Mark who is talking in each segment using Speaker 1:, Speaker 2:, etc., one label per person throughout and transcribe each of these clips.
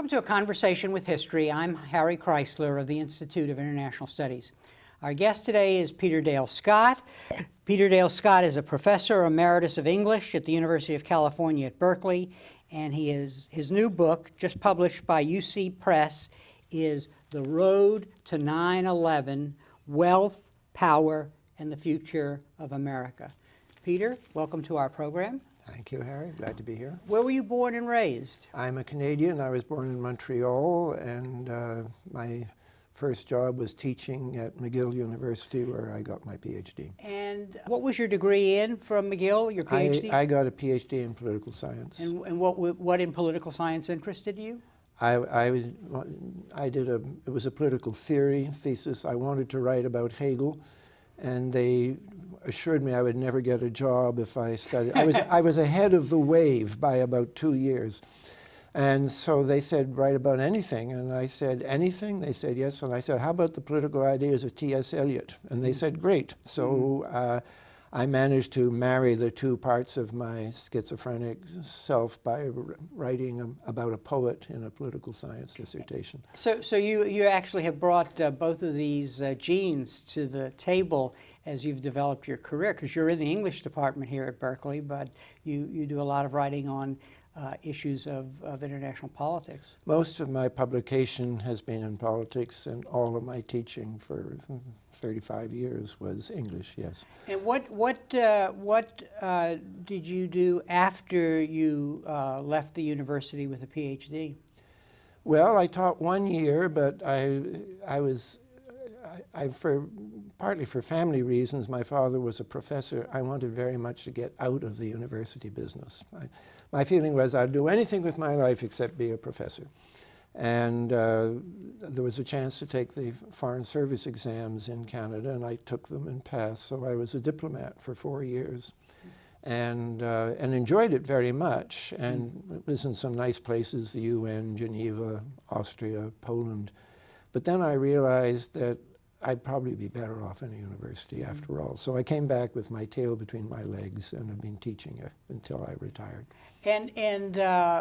Speaker 1: Welcome to A Conversation with History. I'm Harry Kreisler of the Institute of International Studies. Our guest today is Peter Dale Scott. Peter Dale Scott is a professor emeritus of English at the University of California at Berkeley, and his new book, just published by UC Press, is The Road to 9/11, Wealth, Power, and the Future of America. Peter, welcome to our program.
Speaker 2: Thank you, Harry. Glad to be here.
Speaker 1: Where were you born and raised?
Speaker 2: I'm a Canadian. I was born in Montreal, and my first job was teaching at McGill University, where I got my PhD.
Speaker 1: And what was your degree in from McGill, your PhD?
Speaker 2: I got a PhD in political science.
Speaker 1: And what in political science interested you?
Speaker 2: It was a political theory thesis. I wanted to write about Hegel, and they assured me I would never get a job if I studied. I was ahead of the wave by about 2 years. And so they said, write about anything. And I said, anything? They said, yes. And I said, how about the political ideas of T.S. Eliot? And they said, great. So I managed to marry the two parts of my schizophrenic self by writing about a poet in a political science dissertation.
Speaker 1: So you actually have brought both of these genes to the table as you've developed your career, because you're in the English department here at Berkeley, but you do a lot of writing on issues of international politics.
Speaker 2: Most of my publication has been in politics, and all of my teaching for 35 years was English, yes.
Speaker 1: And what did you do after you left the university with a PhD?
Speaker 2: Well, I taught 1 year, but partly for family reasons, my father was a professor. I wanted very much to get out of the university business. My feeling was I'd do anything with my life except be a professor. And there was a chance to take the Foreign Service exams in Canada, and I took them and passed. So I was a diplomat for 4 years and enjoyed it very much, and was in some nice places, the UN, Geneva, Austria, Poland. But then I realized that I'd probably be better off in a university after all. So I came back with my tail between my legs and have been teaching until I retired.
Speaker 1: And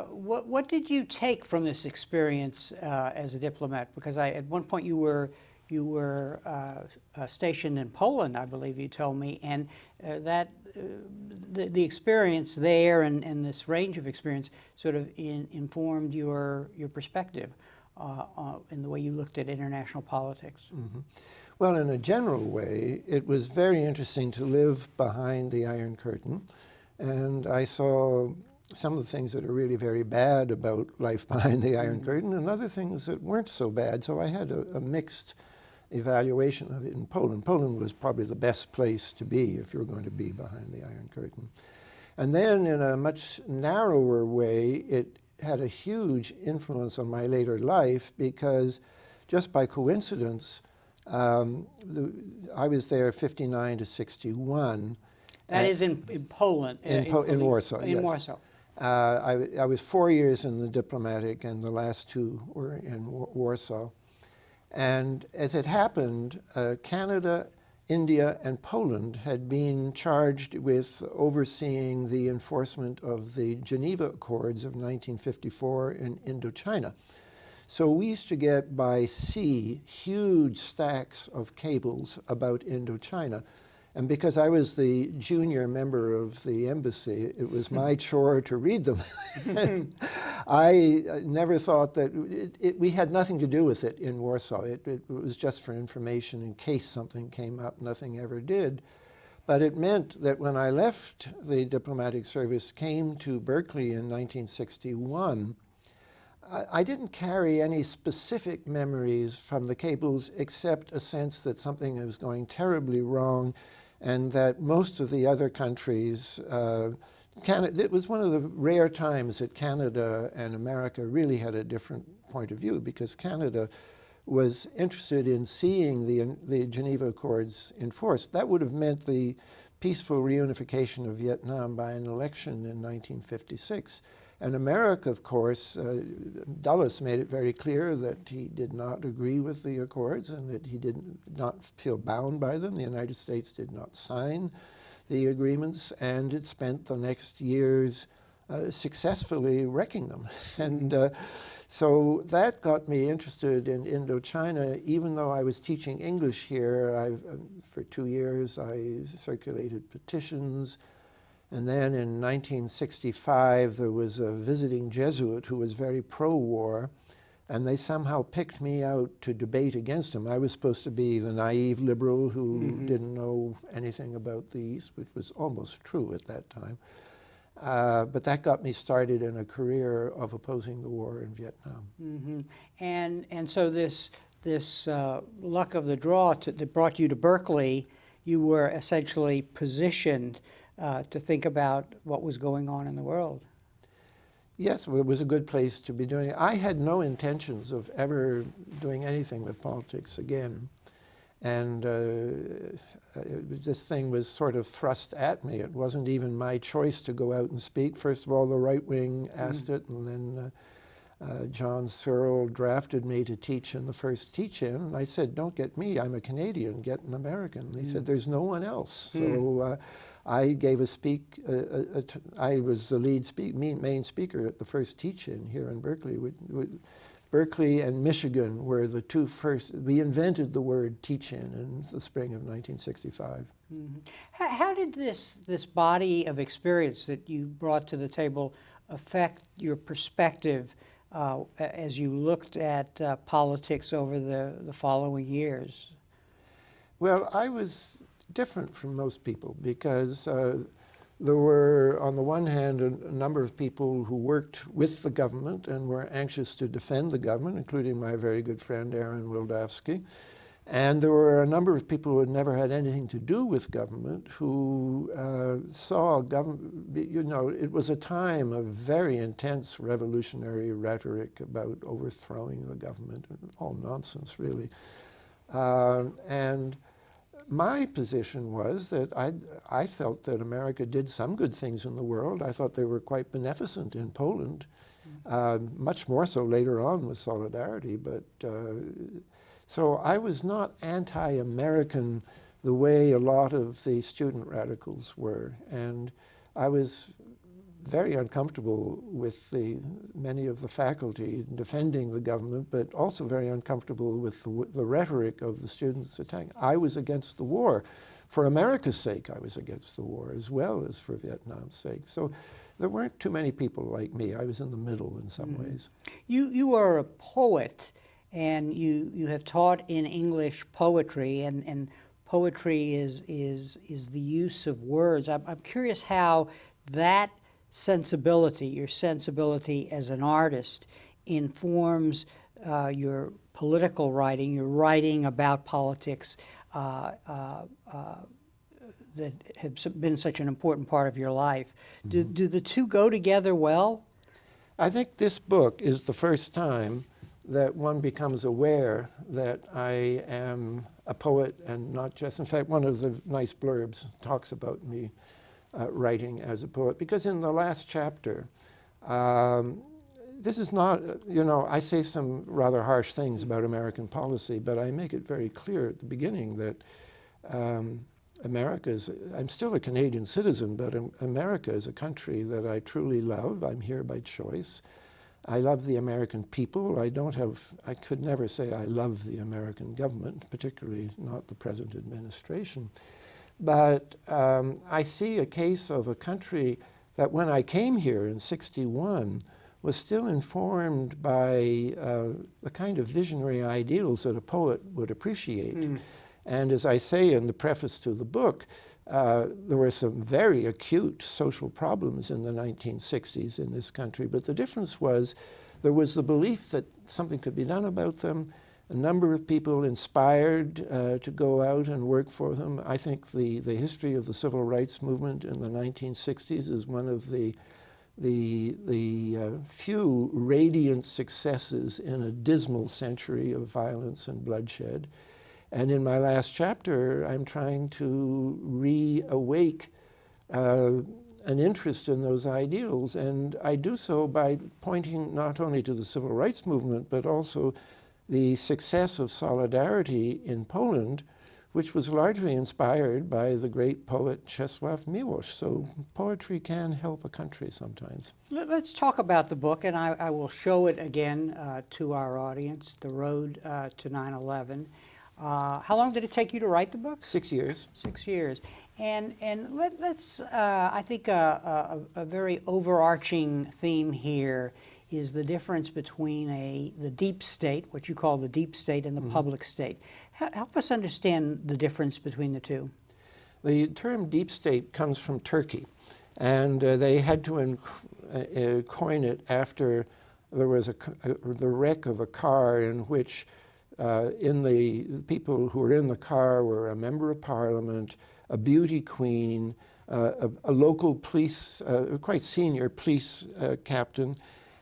Speaker 1: what did you take from this experience as a diplomat? Because at one point you were stationed in Poland, I believe you told me, and the experience there and this range of experience sort of informed your perspective in the way you looked at international politics. Mm-hmm.
Speaker 2: Well, in a general way, it was very interesting to live behind the Iron Curtain, and I saw some of the things that are really very bad about life behind the Iron Curtain, and other things that weren't so bad. So I had a mixed evaluation of it in Poland. Poland was probably the best place to be if you're going to be behind the Iron Curtain. And then in a much narrower way, it had a huge influence on my later life, because just by coincidence, I was there 59 to 61.
Speaker 1: That is in Poland.
Speaker 2: In Warsaw,
Speaker 1: in
Speaker 2: yes.
Speaker 1: Warsaw.
Speaker 2: I was 4 years in the diplomatic, and the last 2 were in Warsaw. And as it happened, Canada, India, and Poland had been charged with overseeing the enforcement of the Geneva Accords of 1954 in Indochina. So we used to get by sea huge stacks of cables about Indochina. And because I was the junior member of the embassy, it was my chore to read them. I never thought that we had nothing to do with it in Warsaw. It was just for information in case something came up. Nothing ever did. But it meant that when I left the diplomatic service, came to Berkeley in 1961, I didn't carry any specific memories from the cables except a sense that something was going terribly wrong, and that most of the other countries, it was one of the rare times that Canada and America really had a different point of view, because Canada was interested in seeing the Geneva Accords enforced. That would have meant the peaceful reunification of Vietnam by an election in 1956. And America, of course, Dulles made it very clear that he did not agree with the accords and that he did not feel bound by them. The United States did not sign the agreements, and it spent the next years successfully wrecking them. And so that got me interested in Indochina. Even though I was teaching English here, for 2 years I circulated petitions. And then in 1965, there was a visiting Jesuit who was very pro-war, and they somehow picked me out to debate against him. I was supposed to be the naive liberal who didn't know anything about the East, which was almost true at that time. But that got me started in a career of opposing the war in Vietnam.
Speaker 1: And so this luck of the draw that brought you to Berkeley, you were essentially positioned to think about what was going on in the world.
Speaker 2: Yes, it was a good place to be doing it. I had no intentions of ever doing anything with politics again. And this thing was sort of thrust at me. It wasn't even my choice to go out and speak. First of all, the right wing asked it, and then John Searle drafted me to teach in the first teach-in. And I said, don't get me, I'm a Canadian, get an American. They said, there's no one else. So I gave a speak, I was the main speaker at the first teach-in here in Berkeley. Berkeley and Michigan were the two first. We invented the word teach-in in the spring of 1965.
Speaker 1: How did this body of experience that you brought to the table affect your perspective as you looked at politics over the following years?
Speaker 2: Well, I was different from most people because there were, on the one hand, a number of people who worked with the government and were anxious to defend the government, including my very good friend Aaron Wildavsky. And there were a number of people who had never had anything to do with government who saw government, you know, it was a time of very intense revolutionary rhetoric about overthrowing the government, all nonsense, really. And my position was that I felt that America did some good things in the world. I thought they were quite beneficent in Poland, much more so later on with Solidarity. But so I was not anti-American the way a lot of the student radicals were. And I was very uncomfortable with many of the faculty defending the government, but also very uncomfortable with the rhetoric of the students attacking. I was against the war. For America's sake, I was against the war, as well as for Vietnam's sake. So there weren't too many people like me. I was in the middle in some ways. You
Speaker 1: are a poet, and you have taught in English poetry, and poetry is the use of words. I'm curious how that your sensibility as an artist informs your political writing, your writing about politics that has been such an important part of your life. Do the two go together well?
Speaker 2: I think this book is the first time that one becomes aware that I am a poet and not just, in fact, one of the nice blurbs talks about me writing as a poet, because in the last chapter, this is not, you know, I say some rather harsh things about American policy, but I make it very clear at the beginning that I'm still a Canadian citizen, but America is a country that I truly love. I'm here by choice. I love the American people. I could never say I love the American government, particularly not the present administration. But I see a case of a country that when I came here in '61 was still informed by the kind of visionary ideals that a poet would appreciate. And as I say in the preface to the book, there were some very acute social problems in the 1960s in this country, but the difference was there was the belief that something could be done about them. A number of people inspired to go out and work for them. I think the history of the civil rights movement in the 1960s is one of the few radiant successes in a dismal century of violence and bloodshed. And in my last chapter, I'm trying to reawake an interest in those ideals. And I do so by pointing not only to the civil rights movement, but also the success of Solidarity in Poland, which was largely inspired by the great poet Czesław Miłosz. So poetry can help a country sometimes.
Speaker 1: Let's talk about the book, and I will show it again to our audience, The Road to 9/11. How long did it take you to write the book?
Speaker 2: 6 years.
Speaker 1: 6 years. And let's, I think a very overarching theme here is the difference between the deep state, what you call the deep state, and the public state. Help us understand the difference between the two.
Speaker 2: The term deep state comes from Turkey, and they had to coin it after there was the wreck of a car in which the people who were in the car were a member of parliament, a beauty queen, a local police, quite senior police captain,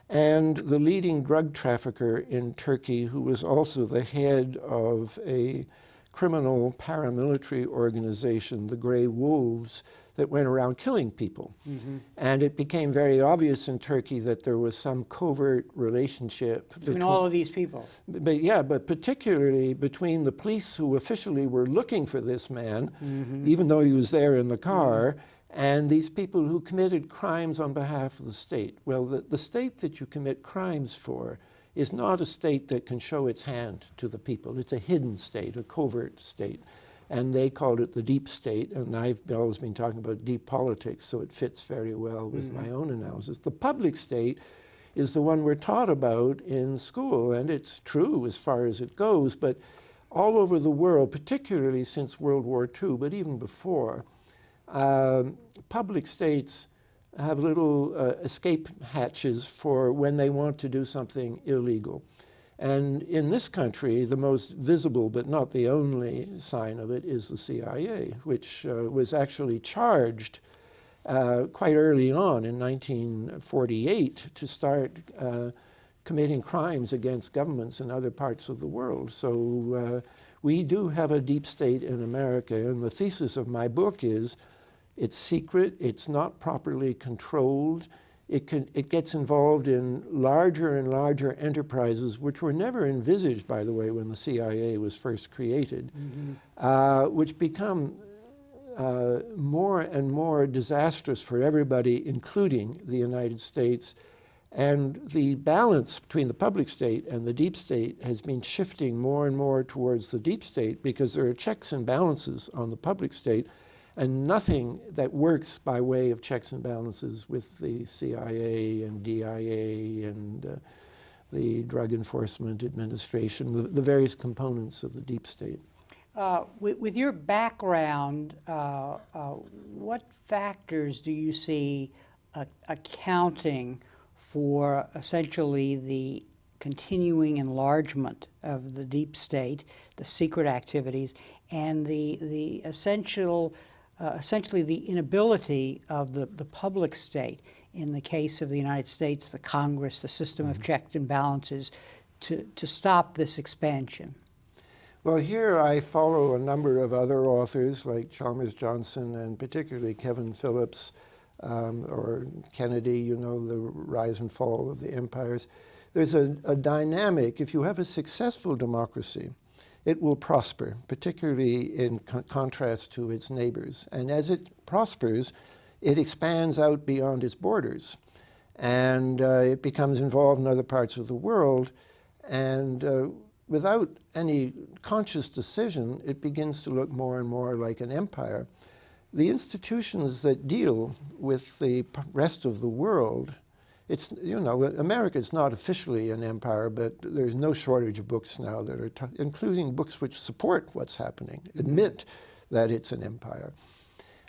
Speaker 2: and the leading drug trafficker in Turkey, who was also the head of a criminal paramilitary organization, the Grey Wolves, that went around killing people. And it became very obvious in Turkey that there was some covert relationship
Speaker 1: between all of these people.
Speaker 2: But particularly between the police who officially were looking for this man, even though he was there in the car, and these people who committed crimes on behalf of the state. Well, the state that you commit crimes for is not a state that can show its hand to the people. It's a hidden state, a covert state. And they called it the deep state, and I've always been talking about deep politics, so it fits very well with my own analysis. The public state is the one we're taught about in school, and it's true as far as it goes, but all over the world, particularly since World War II, but even before, public states have little escape hatches for when they want to do something illegal. And in this country, the most visible but not the only sign of it is the CIA, which was actually charged quite early on in 1948 to start committing crimes against governments in other parts of the world. So we do have a deep state in America, and the thesis of my book is it's secret, it's not properly controlled, it gets involved in larger and larger enterprises, which were never envisaged, by the way, when the CIA was first created, which become more and more disastrous for everybody, including the United States. And the balance between the public state and the deep state has been shifting more and more towards the deep state because there are checks and balances on the public state, and nothing that works by way of checks and balances with the CIA and DIA and the Drug Enforcement Administration, the various components of the deep state.
Speaker 1: With your background, what factors do you see accounting for essentially the continuing enlargement of the deep state, the secret activities, and the essentially the inability of the public state, in the case of the United States, the Congress, the system of checks and balances, to stop this expansion?
Speaker 2: Well, here I follow a number of other authors like Chalmers Johnson and particularly Kevin Phillips or Kennedy, you know, the rise and fall of the empires. There's a dynamic. If you have a successful democracy, it will prosper, particularly in contrast to its neighbors. And as it prospers, it expands out beyond its borders. And it becomes involved in other parts of the world. And without any conscious decision, it begins to look more and more like an empire. The institutions that deal with the rest of the world, it's, you know, America is not officially an empire, but there's no shortage of books now that are, including books which support what's happening, admit that it's an empire.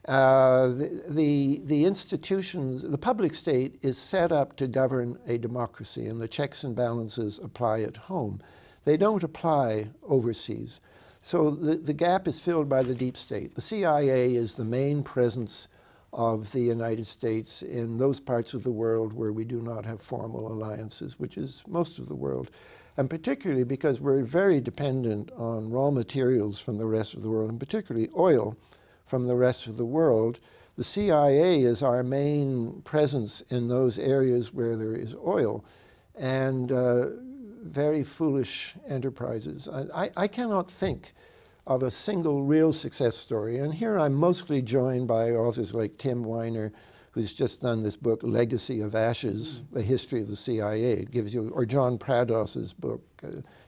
Speaker 2: The institutions, the public state is set up to govern a democracy, and the checks and balances apply at home. They don't apply overseas. So the gap is filled by the deep state. The CIA is the main presence of the United States in those parts of the world where we do not have formal alliances, which is most of the world. And particularly because we're very dependent on raw materials from the rest of the world, and particularly oil from the rest of the world, the CIA is our main presence in those areas where there is oil. And very foolish enterprises. I cannot think of a single real success story. And here I'm mostly joined by authors like Tim Weiner, who's just done this book, Legacy of Ashes, The History of the CIA. It gives you, or John Prados's book,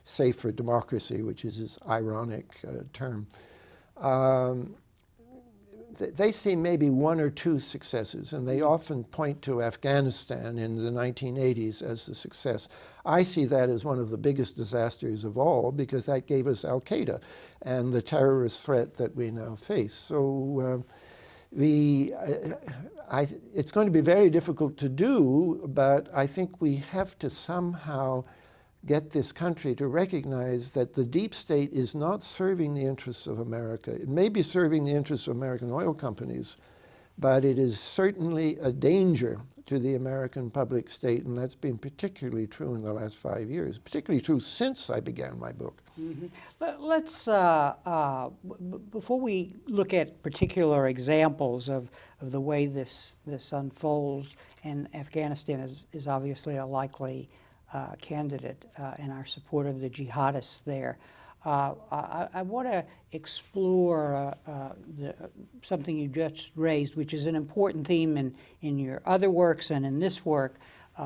Speaker 2: Safe for Democracy, which is his ironic term. They see maybe one or two successes, and they often point to Afghanistan in the 1980s as the success. I see that as one of the biggest disasters of all, because that gave us Al-Qaeda and the terrorist threat that we now face. So it's going to be very difficult to do, but I think we have to somehow get this country to recognize that the deep state is not serving the interests of America. It may be serving the interests of American oil companies, but it is certainly a danger to the American public state, and that's been particularly true in the last 5 years, particularly true since I began my book.
Speaker 1: Mm-hmm. Let's, before we look at particular examples of the way this unfolds, and Afghanistan is obviously a likely candidate in our support of the jihadists there. I want to explore something you just raised, which is an important theme in your other works and in this work,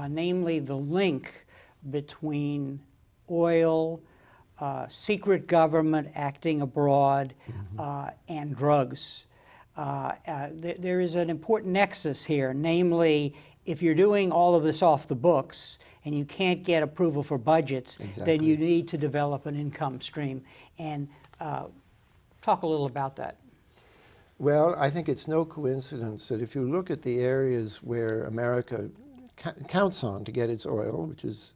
Speaker 1: namely the link between oil, secret government acting abroad, and drugs. There is an important nexus here, namely, if you're doing all of this off the books and you can't get approval for budgets, then you need to develop an income stream. And talk a little about that.
Speaker 2: Well, I think it's no coincidence that if you look at the areas where America counts on to get its oil, which is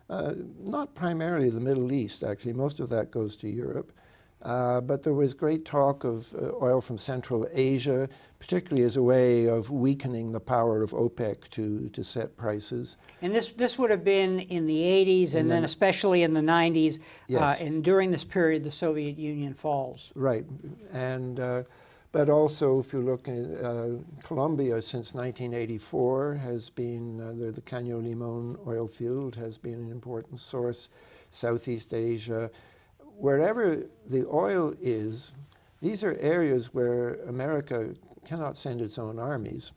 Speaker 2: not primarily the Middle East, actually, most of that goes to Europe, but there was great talk of oil from Central Asia, particularly as a way of weakening the power of OPEC to set prices. And
Speaker 1: this would have been in the 80s, and then especially in the 90s, yes. And during this period, the Soviet Union falls.
Speaker 2: Right, and but also if you look at Colombia since 1984 has been, the Caño Limón oil field has been an important source, Southeast Asia. Wherever the oil is, these are areas where America cannot send its own armies.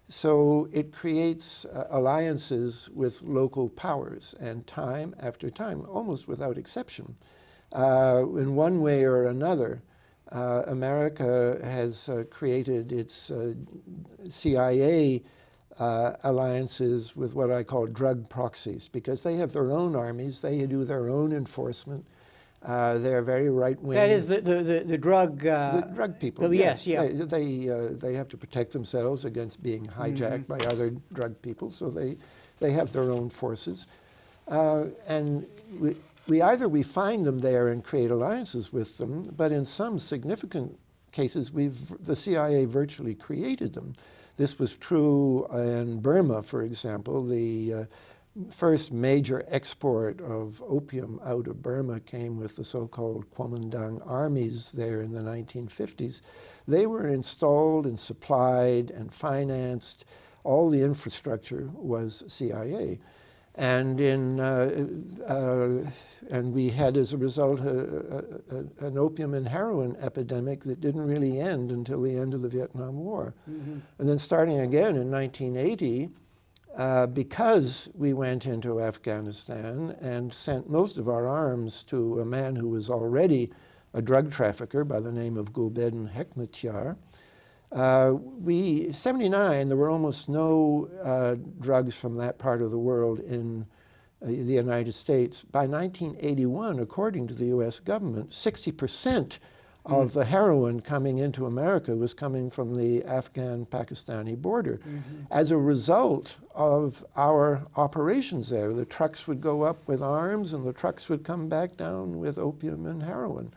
Speaker 2: So it creates alliances with local powers, and time after time, almost without exception. In one way or another, America has created its CIA alliances with what I call drug proxies, because they have their own armies, they do their own enforcement. They're very right-wing.
Speaker 1: That is the drug...
Speaker 2: the drug people,
Speaker 1: yes, yeah.
Speaker 2: They have to protect themselves against being hijacked by other drug people, so they have their own forces. And we find them there and create alliances with them, but in some significant cases, the CIA virtually created them. This was true in Burma, for example. The first major export of opium out of Burma came with the so-called Kuomintang armies there in the 1950s. They were installed and supplied and financed. All the infrastructure was CIA. And and we had, as a result, an opium and heroin epidemic that didn't really end until the end of the Vietnam War. And then starting again in 1980, because we went into Afghanistan and sent most of our arms to a man who was already a drug trafficker by the name of Gulbuddin Hekmatyar, 79, there were almost no drugs from that part of the world in the United States. By 1981, according to the US government, 60% of the heroin coming into America was coming from the Afghan-Pakistani border. As a result of our operations there, the trucks would go up with arms and the trucks would come back down with opium and heroin.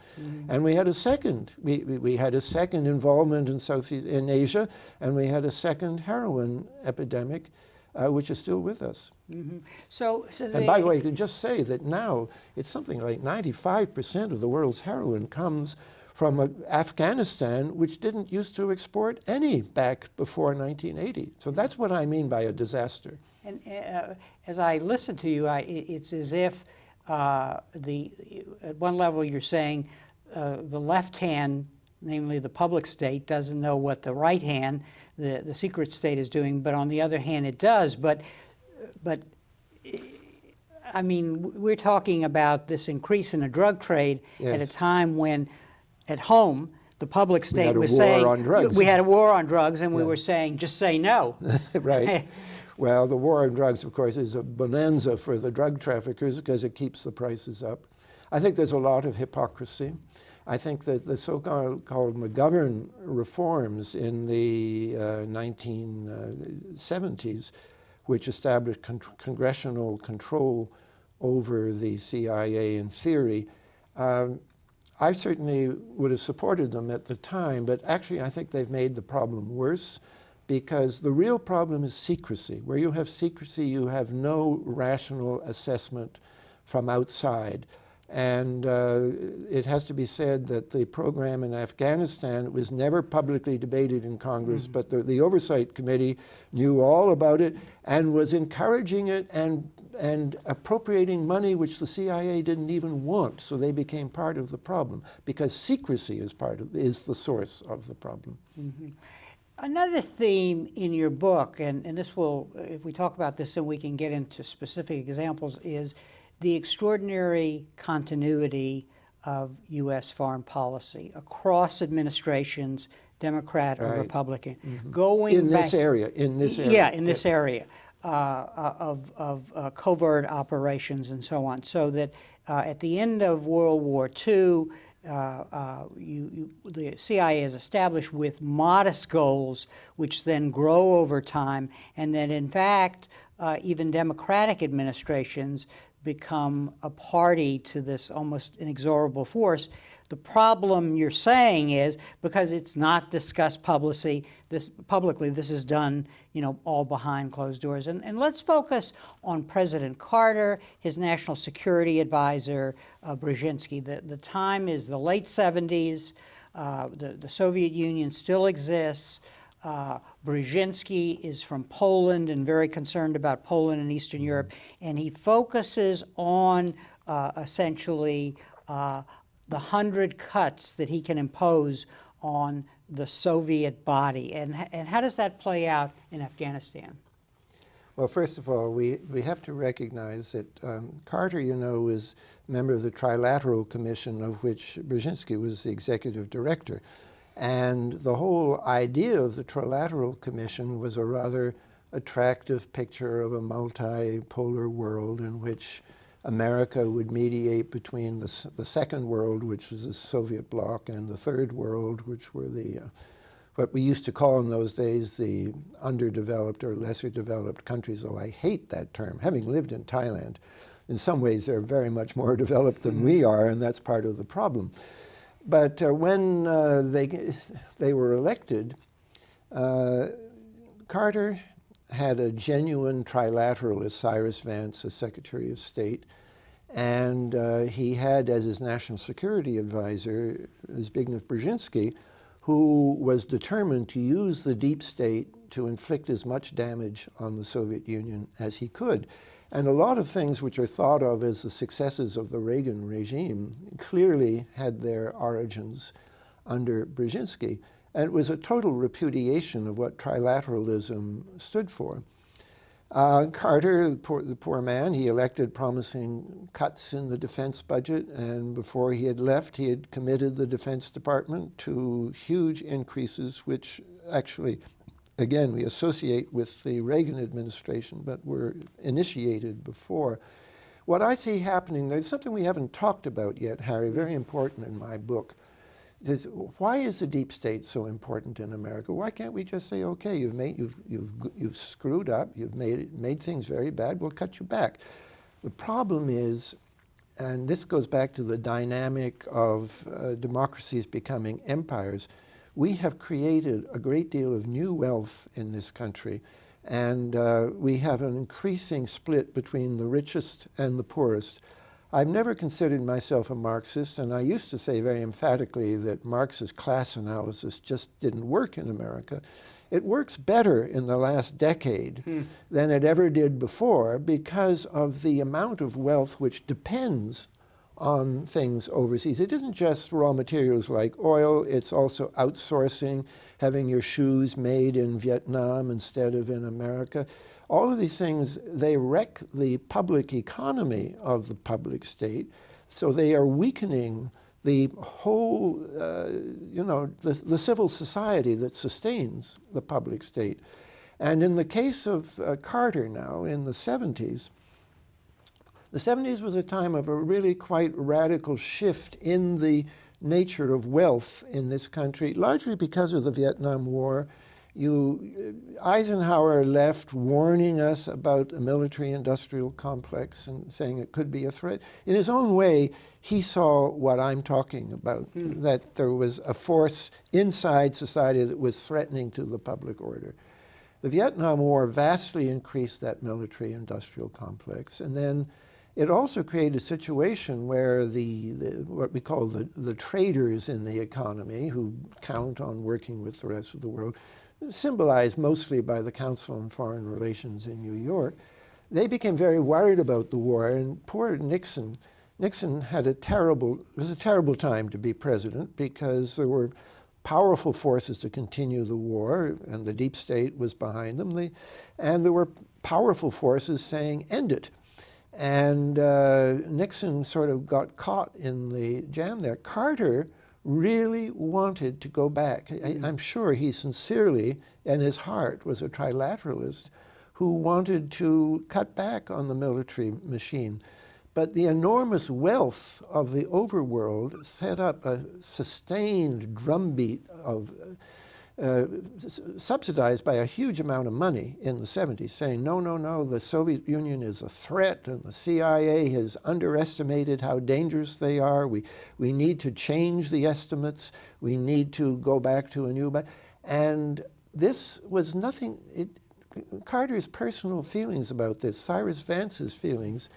Speaker 2: And we had a second, we had a second involvement in Asia, and we had a second heroin epidemic, which is still with us. And by the way, you can just say that now it's something like 95% of the world's heroin comes from Afghanistan, which didn't used to export any back before 1980. So that's what I mean by a disaster.
Speaker 1: And as I listen to you, it's as if at one level you're saying the left hand, namely the public state, doesn't know what the right hand, the secret state, is doing, but on the other hand it does. But I mean, we're talking about this increase in the drug trade at a time when at home the public state was saying we had a war on drugs, and we were saying just say no.
Speaker 2: Right. Well, the war on drugs, of course, is a bonanza for the drug traffickers because it keeps the prices up. I think there's a lot of hypocrisy. I think that the so-called McGovern reforms in the 1970s, which established congressional control over the CIA in theory, I certainly would have supported them at the time, but actually I think they've made the problem worse, because the real problem is secrecy. Where you have secrecy, you have no rational assessment from outside. And it has to be said that the program in Afghanistan was never publicly debated in Congress, but the Oversight Committee knew all about it and was encouraging it and appropriating money which the CIA didn't even want. So they became part of the problem, because secrecy is the source of the problem.
Speaker 1: Another theme in your book, and this will, if we talk about this, then we can get into specific examples, is the extraordinary continuity of U.S. foreign policy across administrations, Democrat or Republican, going
Speaker 2: in
Speaker 1: back,
Speaker 2: this area.
Speaker 1: Yeah, in this area of covert operations and so on. So that at the end of World War II, the CIA is established with modest goals, which then grow over time, and that in fact, even Democratic administrations become a party to this almost inexorable force. The problem, you're saying, is because it's not discussed publicly, this is done, all behind closed doors. And let's focus on President Carter, his national security advisor, Brzezinski. The time is the late 70s. The Soviet Union still exists. Brzezinski is from Poland and very concerned about Poland and Eastern Europe, and he focuses on essentially the 100 cuts that he can impose on the Soviet body. And how does that play out in Afghanistan?
Speaker 2: Well, first of all, we have to recognize that Carter, was a member of the Trilateral Commission, of which Brzezinski was the executive director. And the whole idea of the Trilateral Commission was a rather attractive picture of a multipolar world in which America would mediate between the Second World, which was the Soviet bloc, and the Third World, which were what we used to call in those days the underdeveloped or lesser developed countries, though I hate that term. Having lived in Thailand, in some ways they're very much more developed than we are, and that's part of the problem. But when they were elected, Carter had a genuine trilateralist, Cyrus Vance, as Secretary of State, and he had as his national security advisor Zbigniew Brzezinski, who was determined to use the deep state to inflict as much damage on the Soviet Union as he could. And a lot of things which are thought of as the successes of the Reagan regime clearly had their origins under Brzezinski. And it was a total repudiation of what trilateralism stood for. Carter, the poor man, he elected promising cuts in the defense budget, and before he had left, he had committed the Defense Department to huge increases, which actually, again, we associate with the Reagan administration, but were initiated before. What I see happening, there's something we haven't talked about yet, Harry, very important in my book. Is why is the deep state so important in America? Why can't we just say, okay, you've screwed up, you've made things very bad, we'll cut you back. The problem is, and this goes back to the dynamic of democracies becoming empires, we have created a great deal of new wealth in this country, and we have an increasing split between the richest and the poorest. I've never considered myself a Marxist, and I used to say very emphatically that Marxist class analysis just didn't work in America. It works better in the last decade than it ever did before because of the amount of wealth which depends on things overseas. It isn't just raw materials like oil, it's also outsourcing, having your shoes made in Vietnam instead of in America. All of these things, they wreck the public economy of the public state, so they are weakening the whole, the civil society that sustains the public state. And in the case of Carter now, in the 70s was a time of a really quite radical shift in the nature of wealth in this country, largely because of the Vietnam War. Eisenhower left warning us about a military-industrial complex and saying it could be a threat. In his own way, he saw what I'm talking about, that there was a force inside society that was threatening to the public order. The Vietnam War vastly increased that military-industrial complex, and then it also created a situation where what we call the traders in the economy, who count on working with the rest of the world, symbolized mostly by the Council on Foreign Relations in New York, they became very worried about the war. And poor Nixon had it was a terrible time to be president, because there were powerful forces to continue the war, and the deep state was behind them. And there were powerful forces saying, end it. And Nixon sort of got caught in the jam there. Carter really wanted to go back. I'm sure he sincerely, in his heart, was a trilateralist who wanted to cut back on the military machine. But the enormous wealth of the overworld set up a sustained drumbeat of subsidized by a huge amount of money in the 70s, saying, no, no, no, the Soviet Union is a threat, and the CIA has underestimated how dangerous they are. We need to change the estimates. We need to go back to a new... And this was nothing... Carter's personal feelings about this, Cyrus Vance's feelings,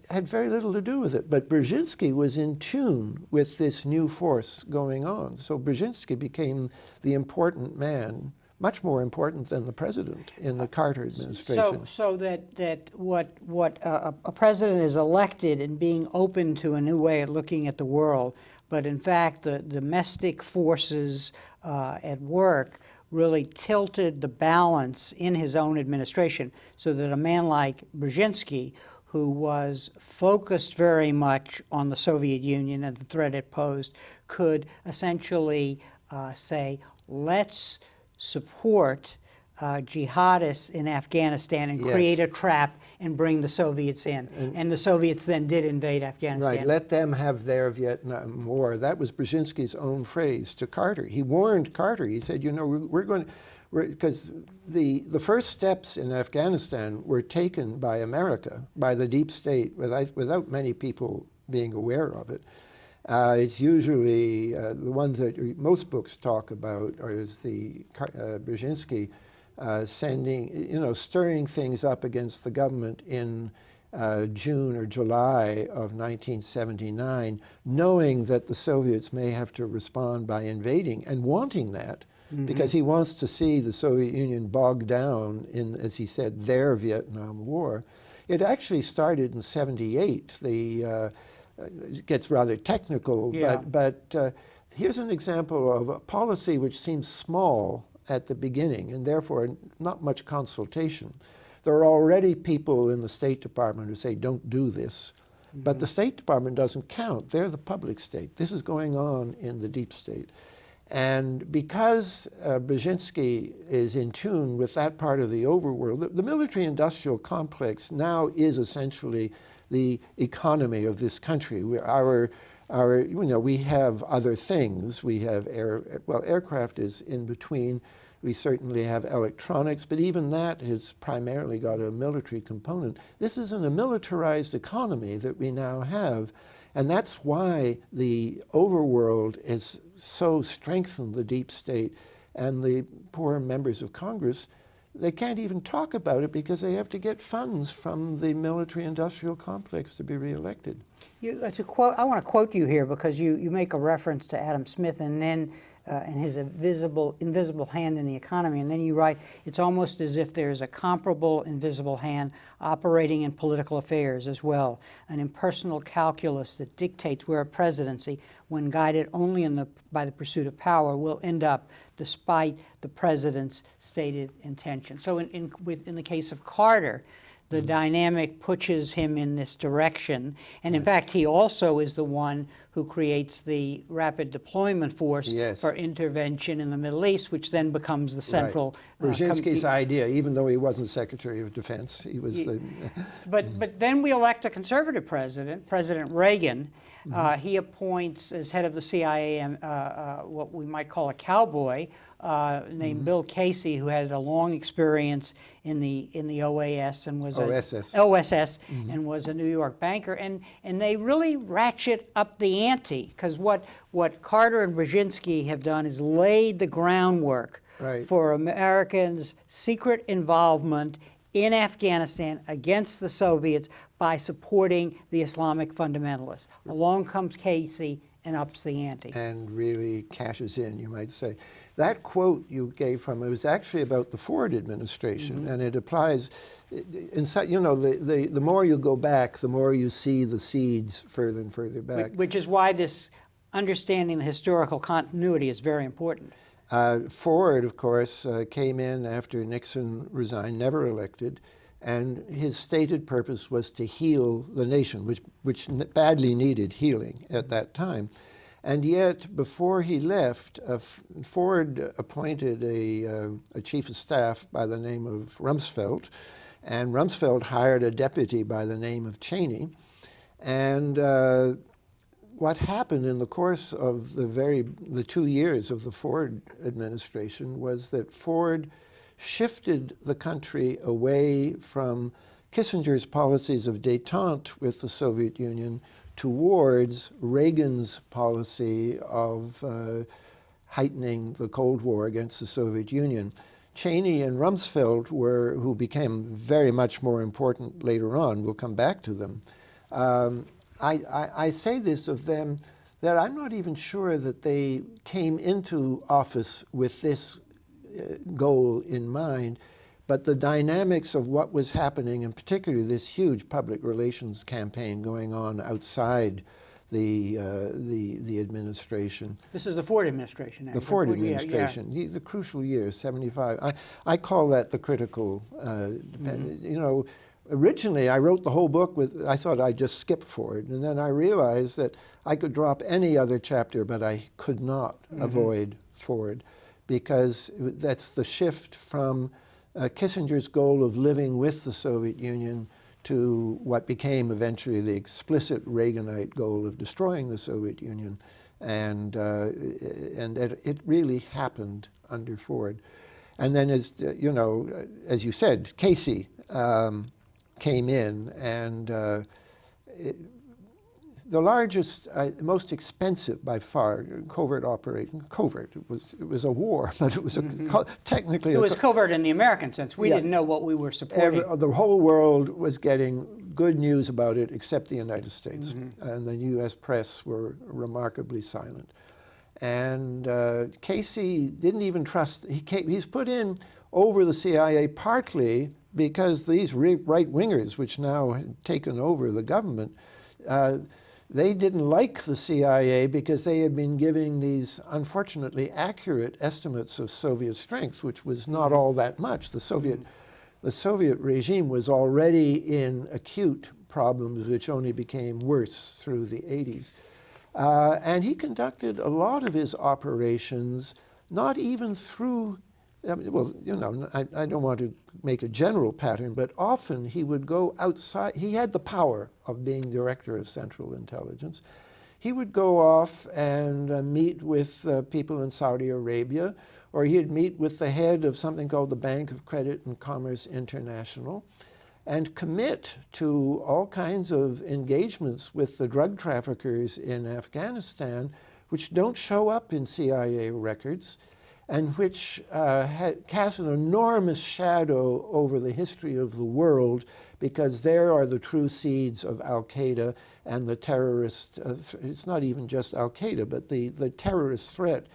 Speaker 2: had very little to do with it. But Brzezinski was in tune with this new force going on. So Brzezinski became the important man, much more important than the president in the Carter administration.
Speaker 1: So that what a president is elected and being open to a new way of looking at the world, but in fact the domestic forces at work really tilted the balance in his own administration, so that a man like Brzezinski, who was focused very much on the Soviet Union and the threat it posed, could essentially say, let's support jihadists in Afghanistan and create a trap and bring the Soviets in. And the Soviets then did invade Afghanistan.
Speaker 2: Right, let them have their Vietnam War. That was Brzezinski's own phrase to Carter. He warned Carter. He said, you know, we're going to... Because the first steps in Afghanistan were taken by America, by the deep state, without many people being aware of it. It's usually the ones that most books talk about is the Brzezinski stirring things up against the government in June or July of 1979, knowing that the Soviets may have to respond by invading and wanting that. Because he wants to see the Soviet Union bogged down in, as he said, their Vietnam War. It actually started in '78. It gets rather technical, but here's an example of a policy which seems small at the beginning, and therefore not much consultation. There are already people in the State Department who say, don't do this. But the State Department doesn't count. They're the public state. This is going on in the deep state. And because Brzezinski is in tune with that part of the overworld, the military-industrial complex now is essentially the economy of this country. We have other things. We have aircraft is in between. We certainly have electronics, but even that has primarily got a military component. This isn't a militarized economy that we now have. And that's why the overworld has so strengthened the deep state, and the poor members of Congress, they can't even talk about it because they have to get funds from the military-industrial complex to be reelected.
Speaker 1: I want to quote you here because you make a reference to Adam Smith, and then and his invisible hand in the economy. And then you write, it's almost as if there's a comparable invisible hand operating in political affairs as well, an impersonal calculus that dictates where a presidency, when guided only by the pursuit of power, will end up despite the president's stated intention. So in the case of Carter, the dynamic pushes him in this direction. And in fact, he also is the one who creates the rapid deployment force for intervention in the Middle East, which then becomes the central...
Speaker 2: Brzezinski's idea, even though he wasn't Secretary of Defense, he was the...
Speaker 1: But then we elect a conservative president, President Reagan. He appoints as head of the CIA what we might call a cowboy, named Bill Casey, who had a long experience in the OAS and was OSS and was a New York banker, and they really ratchet up the ante, because what Carter and Brzezinski have done is laid the groundwork for Americans' secret involvement in Afghanistan against the Soviets by supporting the Islamic fundamentalists. Along comes Casey and ups the ante. And
Speaker 2: really cashes in, you might say. That quote you gave from it was actually about the Ford administration, and it applies, you know, the more you go back, the more you see the seeds further and further back.
Speaker 1: Which is why this understanding the historical continuity is very important.
Speaker 2: Ford, of course, came in after Nixon resigned, never elected, and his stated purpose was to heal the nation, which badly needed healing at that time. And yet, before he left, Ford appointed a chief of staff by the name of Rumsfeld, and Rumsfeld hired a deputy by the name of Cheney. And what happened in the course of the 2 years of the Ford administration was that Ford shifted the country away from Kissinger's policies of détente with the Soviet Union towards Reagan's policy of heightening the Cold War against the Soviet Union. Cheney and Rumsfeld who became very much more important later on. We'll come back to them. I say this of them, that I'm not even sure that they came into office with this goal in mind, but the dynamics of what was happening, and particularly this huge public relations campaign going on outside the administration.
Speaker 1: This is the Ford administration.
Speaker 2: The Ford administration, the crucial years, 75. I call that the critical, you know, originally I wrote the whole book I thought I'd just skip Ford, and then I realized that I could drop any other chapter, but I could not avoid Ford, because that's the shift from Kissinger's goal of living with the Soviet Union to what became eventually the explicit Reaganite goal of destroying the Soviet Union. And it really happened under Ford. And then, as you know, as you said, Casey came in, and the largest, most expensive by far covert operation. Covert. It was a war, but it was technically.
Speaker 1: It was covert in the American sense. We didn't know what we were supporting.
Speaker 2: The whole world was getting good news about it, except the United States, and the U.S. press were remarkably silent. And Casey didn't even trust. He's put in over the CIA partly because these right-wingers, which now had taken over the government, they didn't like the CIA because they had been giving these unfortunately accurate estimates of Soviet strength, which was not all that much. The Soviet regime was already in acute problems, which only became worse through the 80s. And he conducted a lot of his operations not even through, well, you know, I don't want to make a general pattern, but often he would go outside. He had the power of being director of Central Intelligence. He would go off and meet with people in Saudi Arabia, or he'd meet with the head of something called the Bank of Credit and Commerce International, and commit to all kinds of engagements with the drug traffickers in Afghanistan, which don't show up in CIA records, and which cast an enormous shadow over the history of the world, because there are the true seeds of al-Qaeda and the terrorist, it's not even just al-Qaeda, but the terrorist threat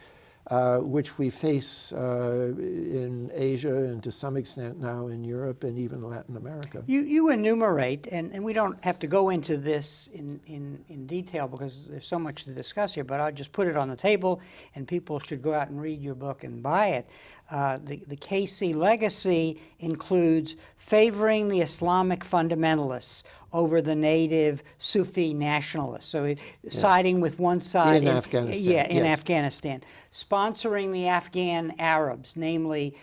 Speaker 2: which we face in Asia and to some extent now in Europe and even Latin America.
Speaker 1: You enumerate, and we don't have to go into this in detail because there's so much to discuss here, but I'll just put it on the table, and people should go out and read your book and buy it. The KC legacy includes favoring the Islamic fundamentalists over the native Sufi nationalists. So siding with one side
Speaker 2: in Afghanistan.
Speaker 1: Yeah, in
Speaker 2: yes.
Speaker 1: Afghanistan. Sponsoring the Afghan Arabs, namely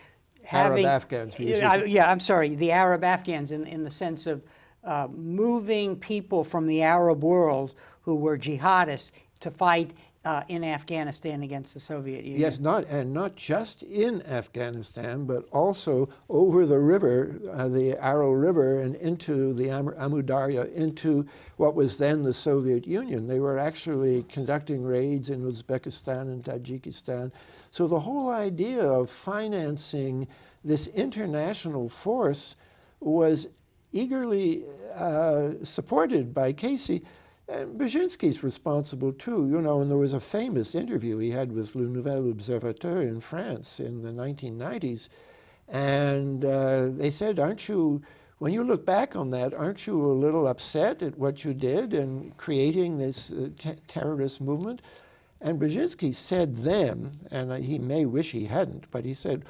Speaker 2: Arab Afghans.
Speaker 1: I'm sorry, the Arab Afghans in the sense of moving people from the Arab world who were jihadists to fight in Afghanistan against the Soviet Union.
Speaker 2: Yes, not just in Afghanistan, but also over the river, the Aral River, and into the Amu Darya, into what was then the Soviet Union. They were actually conducting raids in Uzbekistan and Tajikistan. So the whole idea of financing this international force was eagerly supported by Casey. And Brzezinski's responsible too, you know, and there was a famous interview he had with Le Nouvel Observateur in France in the 1990s. And they said, when you look back on that, aren't you a little upset at what you did in creating this terrorist movement? And Brzezinski said then, and he may wish he hadn't, but he said,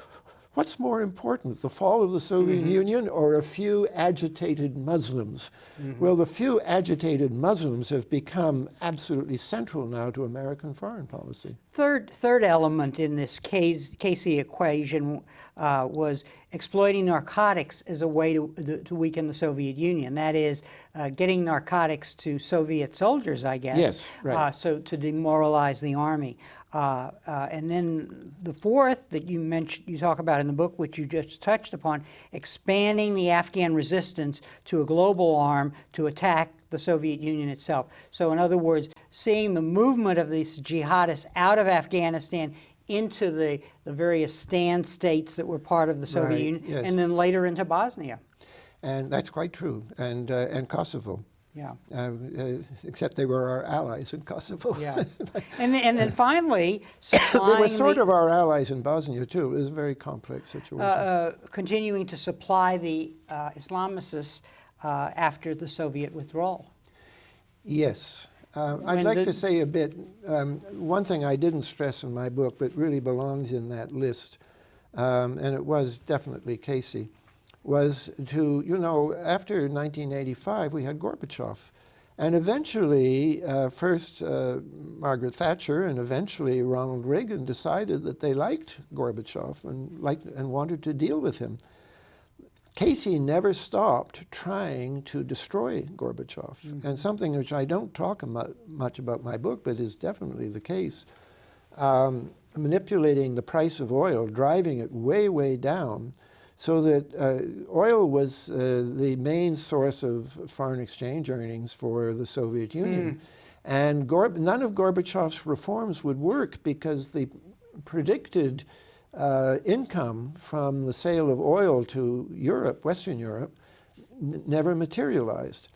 Speaker 2: what's more important, the fall of the Soviet Union or a few agitated Muslims? Well, the few agitated Muslims have become absolutely central now to American foreign policy.
Speaker 1: Third element in this Casey equation was exploiting narcotics as a way to weaken the Soviet Union. That is, getting narcotics to Soviet soldiers, I guess.
Speaker 2: Yes, right.
Speaker 1: So to demoralize the army. And then the fourth that you mentioned, you talk about in the book, which you just touched upon, expanding the Afghan resistance to a global arm to attack the Soviet Union itself. So in other words, seeing the movement of these jihadists out of Afghanistan into the various stand states that were part of the Soviet Union,
Speaker 2: yes.
Speaker 1: and then later into Bosnia.
Speaker 2: And that's quite true, and Kosovo.
Speaker 1: Yeah.
Speaker 2: Except they were our allies in Kosovo.
Speaker 1: Yeah. And then finally, supplying
Speaker 2: they were sort of our allies in Bosnia, too. It was a very complex situation.
Speaker 1: continuing to supply the Islamicists after the Soviet withdrawal.
Speaker 2: Yes. I'd like to say a bit, one thing I didn't stress in my book, but really belongs in that list, and it was definitely Casey, was to, you know, after 1985, we had Gorbachev. And eventually, first Margaret Thatcher and eventually Ronald Reagan decided that they liked Gorbachev and wanted to deal with him. Casey never stopped trying to destroy Gorbachev. And something which I don't talk much about in my book, but is definitely the case, manipulating the price of oil, driving it way, way down, so that oil was the main source of foreign exchange earnings for the Soviet Union. And none of Gorbachev's reforms would work because the predicted income from the sale of oil to Europe, Western Europe, never materialized.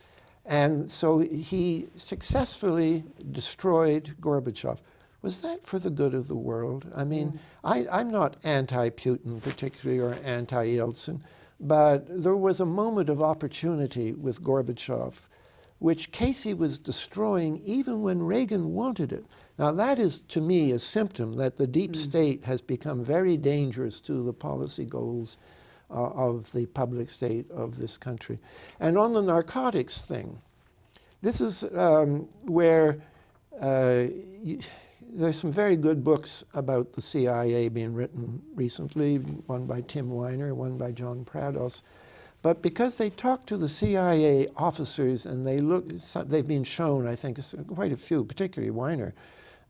Speaker 2: And so he successfully destroyed Gorbachev. Was that for the good of the world? I mean, I'm not anti-Putin particularly or anti-Yeltsin, but there was a moment of opportunity with Gorbachev which Casey was destroying even when Reagan wanted it. Now that is, to me, a symptom that the deep state has become very dangerous to the policy goals of the public state of this country. And on the narcotics thing, this is where there's some very good books about the CIA being written recently, one by Tim Weiner, one by John Prados. But because they talk to the CIA officers and they've been shown, I think, quite a few, particularly Weiner,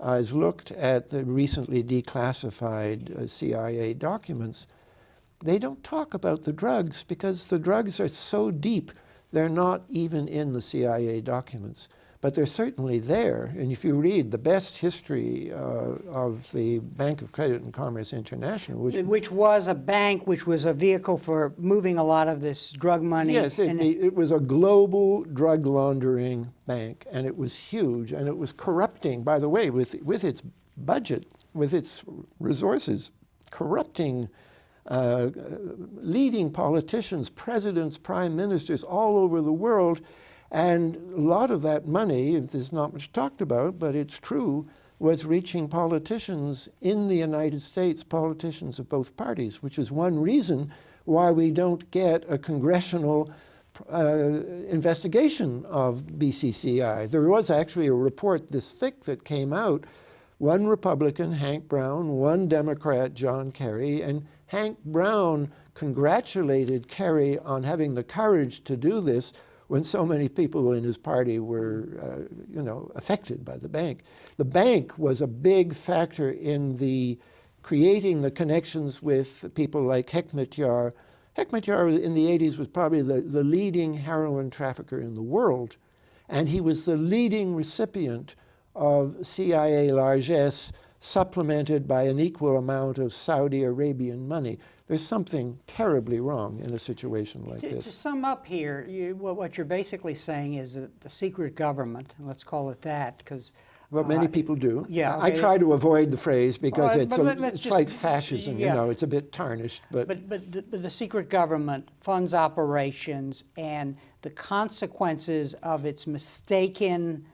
Speaker 2: has looked at the recently declassified CIA documents. They don't talk about the drugs because the drugs are so deep, they're not even in the CIA documents. But they're certainly there. And if you read the best history of the Bank of Credit and Commerce International,
Speaker 1: which was a bank, which was a vehicle for moving a lot of this drug money.
Speaker 2: Yes, it was a global drug laundering bank, and it was huge, and it was corrupting, by the way, with its budget with its resources, corrupting leading politicians, presidents, prime ministers all over the world. And a lot of that money, there's not much talked about, but it's true, was reaching politicians in the United States, politicians of both parties, which is one reason why we don't get a congressional investigation of BCCI. There was actually a report this thick that came out, one Republican, Hank Brown, one Democrat, John Kerry, and Hank Brown congratulated Kerry on having the courage to do this when so many people in his party were, affected by the bank. The bank was a big factor in creating the connections with people like Hekmatyar. Hekmatyar in the 80s was probably the leading heroin trafficker in the world, and he was the leading recipient of CIA largesse supplemented by an equal amount of Saudi Arabian money. There's something terribly wrong in a situation like this.
Speaker 1: To sum up here, what you're basically saying is that the secret government, let's call it that, because
Speaker 2: well, many people do.
Speaker 1: Yeah,
Speaker 2: okay. I try to avoid the phrase because it's
Speaker 1: just,
Speaker 2: like fascism,
Speaker 1: yeah.
Speaker 2: It's a bit tarnished. But
Speaker 1: the secret government funds operations, and the consequences of its mistaken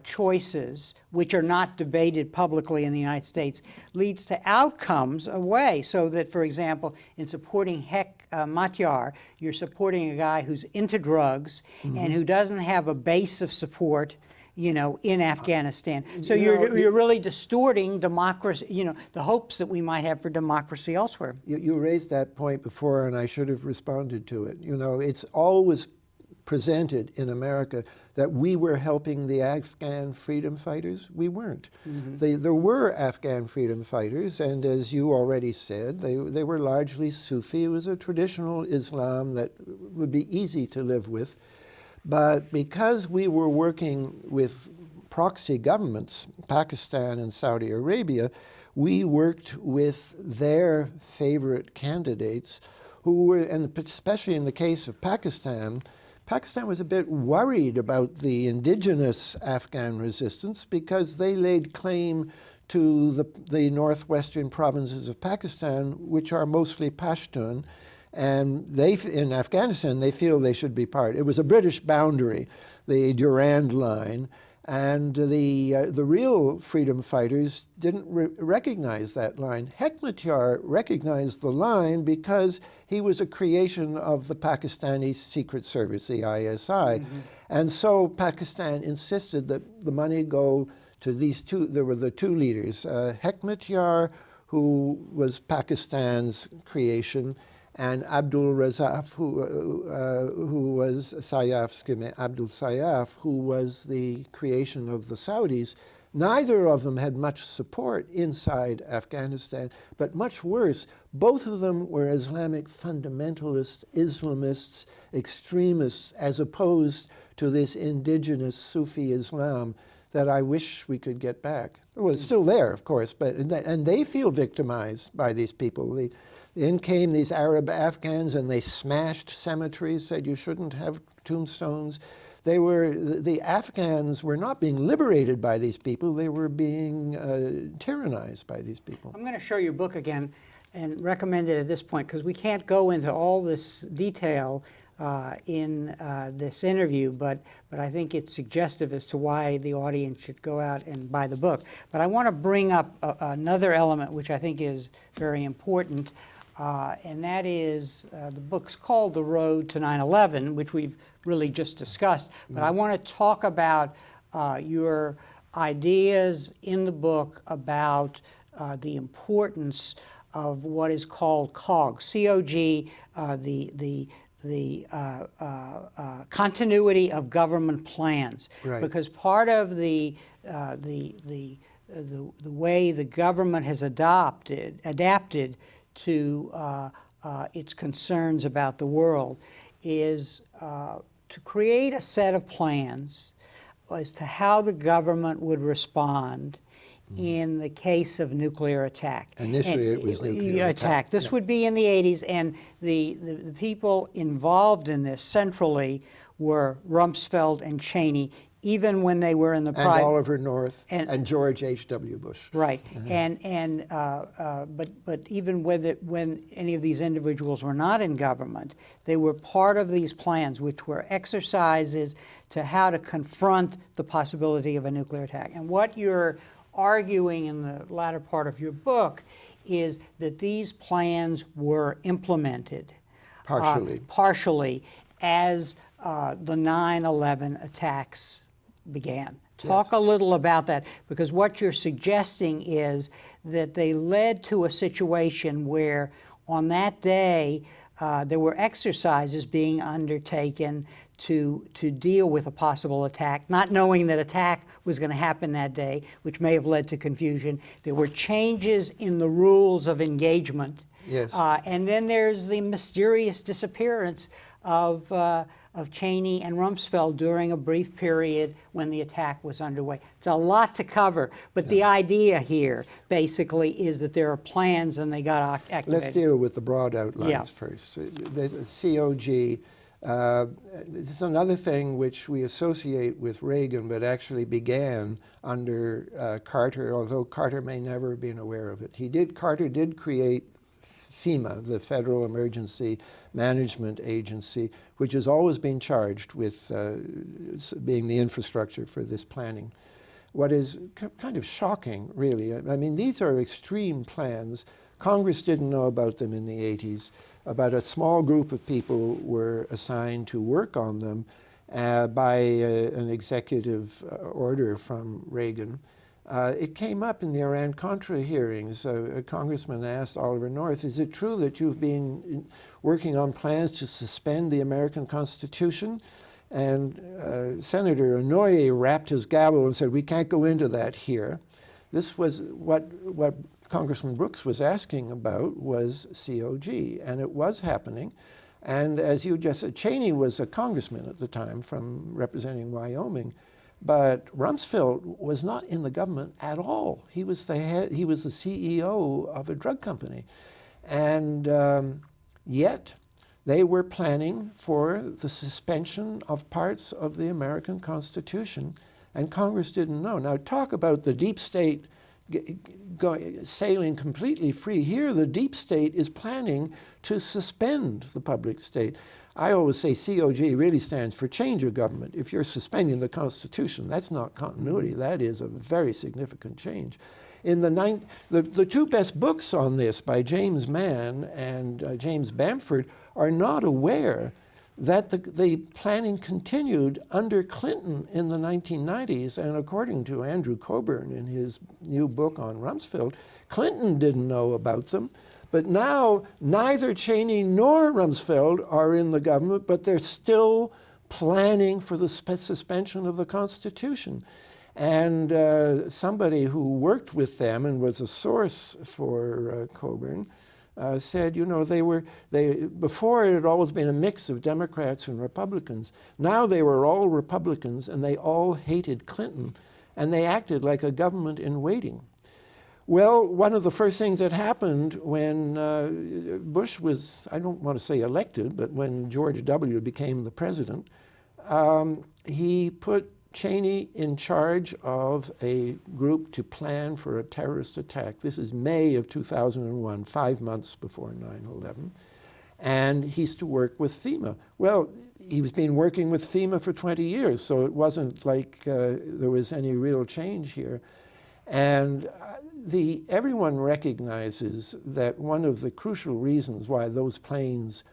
Speaker 1: choices, which are not debated publicly in the United States, leads to outcomes away. So that, for example, in supporting Hekmatyar, you're supporting a guy who's into drugs and who doesn't have a base of support, in Afghanistan. So you're really distorting democracy, the hopes that we might have for democracy elsewhere.
Speaker 2: You raised that point before, and I should have responded to it. It's always presented in America that we were helping the Afghan freedom fighters. We weren't. There were Afghan freedom fighters, and as you already said, they were largely Sufi. It was a traditional Islam that would be easy to live with. But because we were working with proxy governments, Pakistan and Saudi Arabia, we worked with their favorite candidates who were, and especially in the case of Pakistan was a bit worried about the indigenous Afghan resistance because they laid claim to the northwestern provinces of Pakistan, which are mostly Pashtun, and in Afghanistan, they feel they should be part. It was a British boundary, the Durand Line, and the real freedom fighters didn't recognize that line. Hekmatyar recognized the line because he was a creation of the Pakistani Secret Service, the ISI. And so Pakistan insisted that the money go to these two. There were the two leaders, Hekmatyar, who was Pakistan's creation, and Abdul Razaf, who was Abdul Sayyaf, who was the creation of the Saudis. Neither of them had much support inside Afghanistan, but much worse, both of them were Islamic fundamentalists, Islamists, extremists, as opposed to this indigenous Sufi Islam that I wish we could get back. Well, it's still there, of course, but and they feel victimized by these people. In came these Arab Afghans, and they smashed cemeteries, said you shouldn't have tombstones. The Afghans were not being liberated by these people, they were being tyrannized by these people.
Speaker 1: I'm going to show your book again and recommend it at this point, because we can't go into all this detail in this interview, but I think it's suggestive as to why the audience should go out and buy the book. But I want to bring up another element which I think is very important, and that is the book's called The Road to 9/11, which we've really just discussed. But I want to talk about your ideas in the book about the importance of what is called COG, C-O-G, the continuity of government plans,
Speaker 2: right.
Speaker 1: Because part of the way the government has adapted to its concerns about the world is to create a set of plans as to how the government would respond in the case of nuclear attack.
Speaker 2: Initially, it was nuclear attack.
Speaker 1: This would be in the 80s, and the people involved in this centrally were Rumsfeld and Cheney even when they were in the
Speaker 2: and Oliver North and George H.W. Bush.
Speaker 1: Right, but even when any of these individuals were not in government, they were part of these plans, which were exercises to how to confront the possibility of a nuclear attack. And what you're arguing in the latter part of your book is that these plans were implemented partially as the 9/11 attacks began. Talk a little about that, because what you're suggesting is that they led to a situation where on that day there were exercises being undertaken to deal with a possible attack, not knowing that attack was going to happen that day, which may have led to confusion. There were changes in the rules of engagement.
Speaker 2: Yes.
Speaker 1: And then there's the mysterious disappearance of Cheney and Rumsfeld during a brief period when the attack was underway. It's a lot to cover, but the idea here basically is that there are plans and they got activated.
Speaker 2: Let's deal with the broad outlines first. The COG, this is another thing which we associate with Reagan, but actually began under Carter, although Carter may never have been aware of it. Carter did create FEMA, the Federal Emergency Management Agency, which has always been charged with being the infrastructure for this planning. What is kind of shocking, really, I mean, these are extreme plans. Congress didn't know about them in the 80s. About a small group of people were assigned to work on them by an executive order from Reagan. It came up in the Iran-Contra hearings. A congressman asked Oliver North, is it true that you've been working on plans to suspend the American Constitution? And Senator Inouye rapped his gavel and said, we can't go into that here. This was what Congressman Brooks was asking about was COG, and it was happening. And as you just said, Cheney was a congressman at the time from representing Wyoming. But Rumsfeld was not in the government at all. He was the head, he was the CEO of a drug company. And yet they were planning for the suspension of parts of the American Constitution, and Congress didn't know. Now talk about the deep state sailing completely free. Here the deep state is planning to suspend the public state. I always say COG really stands for change of government. If you're suspending the Constitution, that's not continuity. That is a very significant change. In the two best books on this by James Mann and James Bamford are not aware that the planning continued under Clinton in the 1990s. And according to Andrew Coburn in his new book on Rumsfeld, Clinton didn't know about them. But now, neither Cheney nor Rumsfeld are in the government, but they're still planning for the suspension of the Constitution. And somebody who worked with them and was a source for Coburn said, you know, before it had always been a mix of Democrats and Republicans. Now they were all Republicans, and they all hated Clinton, and they acted like a government in waiting. Well, one of the first things that happened when Bush was, I don't want to say elected, but when George W. became the president, he put Cheney in charge of a group to plan for a terrorist attack. This is May of 2001, 5 months before 9/11. And he's to work with FEMA. Well, he's been working with FEMA for 20 years, so it wasn't like there was any real change here. And everyone recognizes that one of the crucial reasons why those planes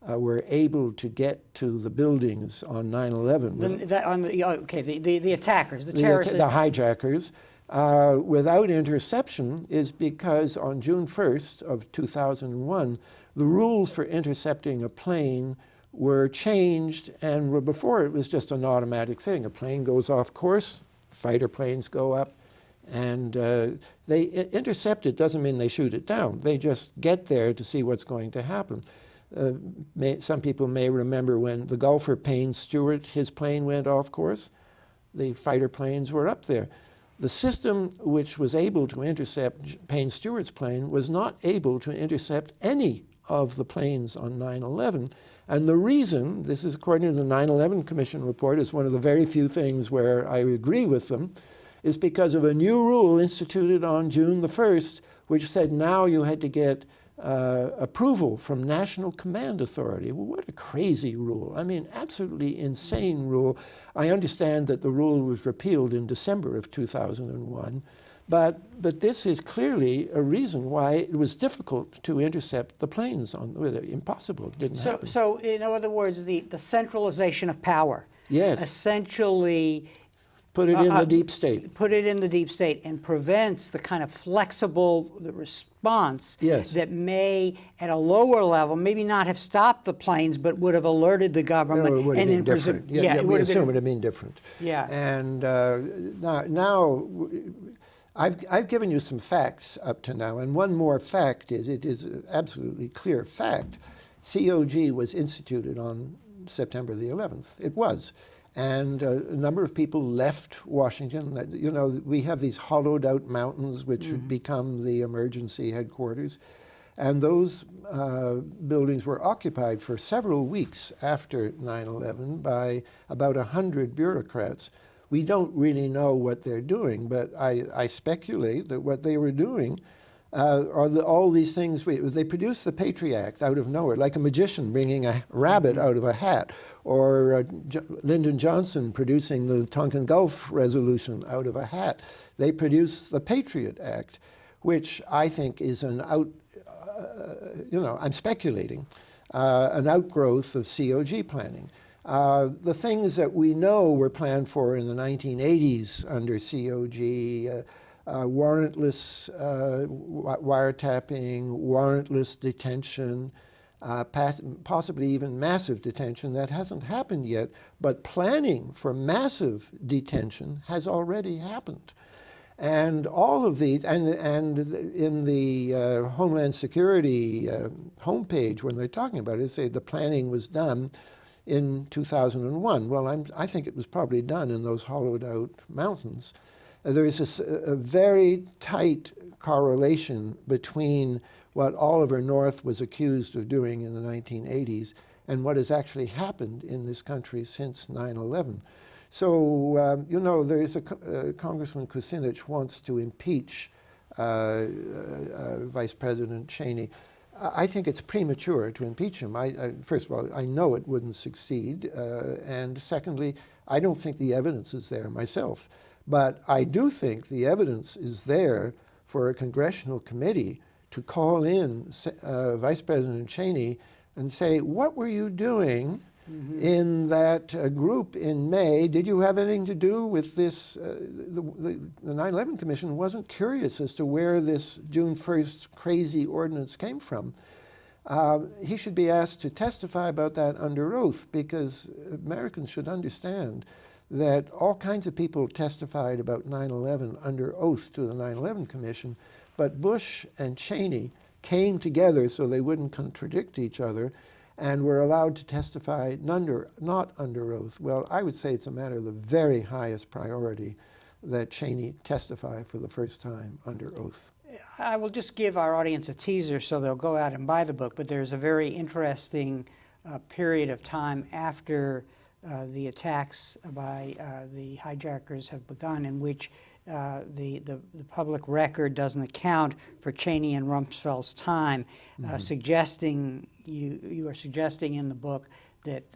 Speaker 2: were able to get to the buildings on 9/11.
Speaker 1: The attackers, the terrorists.
Speaker 2: The hijackers, without interception is because on June 1st of 2001, the rules for intercepting a plane were changed, and before it was just an automatic thing. A plane goes off course, fighter planes go up, and they intercept it doesn't mean they shoot it down. They just get there to see what's going to happen. Some people may remember when the golfer Payne Stewart, his plane went off course, the fighter planes were up there. The system which was able to intercept Payne Stewart's plane was not able to intercept any of the planes on 9/11. And the reason, this is according to the 9/11 Commission report, is one of the very few things where I agree with them, is because of a new rule instituted on June the 1st, which said now you had to get approval from National Command Authority. Well, what a crazy rule. I mean, absolutely insane rule. I understand that the rule was repealed in December of 2001, but this is clearly a reason why it was difficult to intercept the planes. Impossible, it didn't happen.
Speaker 1: So in other words, the centralization of power.
Speaker 2: Yes.
Speaker 1: Essentially
Speaker 2: Put it in the deep state.
Speaker 1: Put it in the deep state and prevents the kind of flexible response
Speaker 2: Yes.
Speaker 1: that may, at a lower level, maybe not have stopped the planes, but would have alerted the government.
Speaker 2: No, it would have been different. Yeah, we assume it would have been different.
Speaker 1: Yeah.
Speaker 2: And now I've given you some facts up to now, and one more fact is, it is an absolutely clear fact, COG was instituted on September the 11th. It was. And a number of people left Washington. You know, we have these hollowed out mountains which had become the emergency headquarters. And those buildings were occupied for several weeks after 9/11 by about 100 bureaucrats. We don't really know what they're doing, but I speculate that what they were doing are all these things. They produced the Patriot Act out of nowhere, like a magician bringing a rabbit out of a hat, or Lyndon Johnson producing the Tonkin Gulf resolution out of a hat. They produced the Patriot Act, which I think is I'm speculating, an outgrowth of COG planning. The things that we know were planned for in the 1980s under COG, warrantless wiretapping, warrantless detention, possibly even massive detention. That hasn't happened yet, but planning for massive detention has already happened. And all of these, and in the Homeland Security homepage, when they're talking about it, they say the planning was done in 2001. Well, I think it was probably done in those hollowed out mountains. There is a very tight correlation between what Oliver North was accused of doing in the 1980s and what has actually happened in this country since 9/11. So, there's Congressman Kucinich wants to impeach Vice President Cheney. I think it's premature to impeach him. First of all, I know it wouldn't succeed. And secondly, I don't think the evidence is there myself. But I do think the evidence is there for a congressional committee to call in Vice President Cheney and say, what were you doing in that group in May? Did you have anything to do with this? The 9/11 Commission wasn't curious as to where this June 1st crazy ordinance came from. He should be asked to testify about that under oath, because Americans should understand that all kinds of people testified about 9/11 under oath to the 9/11 Commission, but Bush and Cheney came together so they wouldn't contradict each other and were allowed to testify not under oath. Well, I would say it's a matter of the very highest priority that Cheney testify for the first time under oath.
Speaker 1: I will just give our audience a teaser so they'll go out and buy the book, but there's a very interesting period of time after the attacks by the hijackers have begun, in which the public record doesn't account for Cheney and Rumsfeld's time, suggesting, you are suggesting in the book that